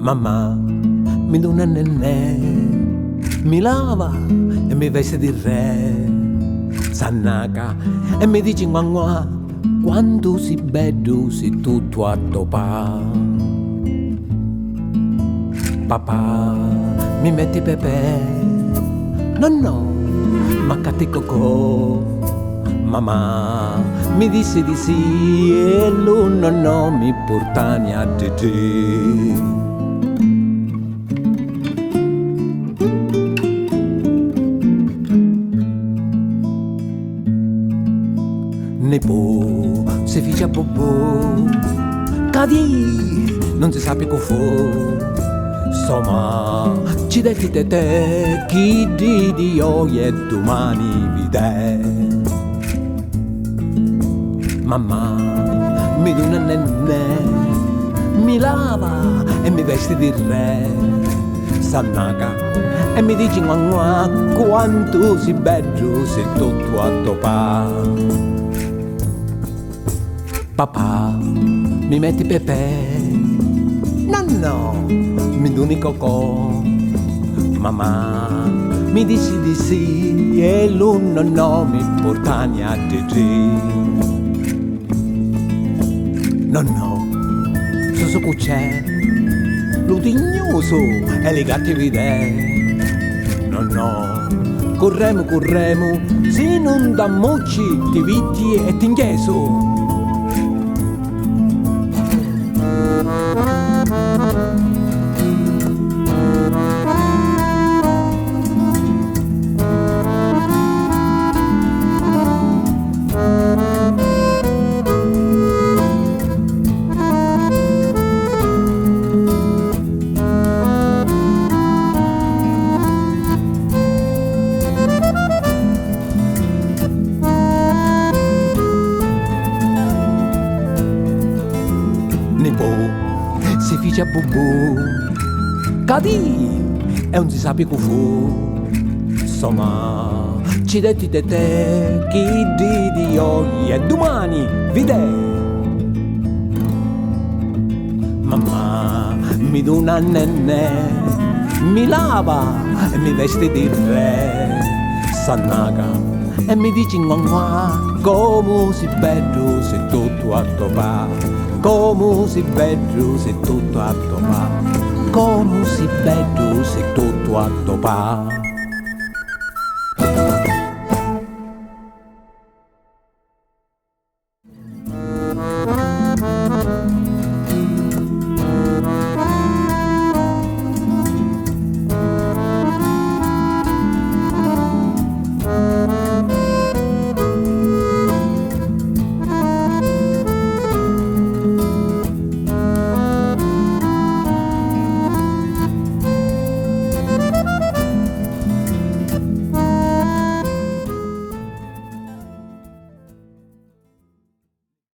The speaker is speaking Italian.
Mamma mi dona nenè, mi lava e mi veste di re, s'annaca e mi dice guanguà, quando si bello si tutto a topà. Papà mi metti pepe, no, ma catti cocò. Mamma mi disse di sì e lui no mi portani a te. Nepo si ficia bobo, cadì non si sa più fu. Insomma, ci detti te chi di oggi e domani vide. Mamma mi dona nenè, mi lava e mi veste di re, s'annaca e mi dice guanguà, quanto si bello se tutto a topà. Papà mi metti pepe, no, mi doni cocò. Mamma mi dici di sì e l'uno no mi portani a te. No, so c'è l'utignoso e le gatte vide. No, corremo, se non da moci ti vitti e ti ingheso. Si ficia bubu, cadì e non si sa più fu. Insomma, ci detti te chi di oggi e domani vide. Mamma mi dona nenè, mi lava e mi veste di re, s'annaca e mi dice guanguà, come si bello se tutto a topà. Come si bello se tutto a topà, come si bello se tutto a topà.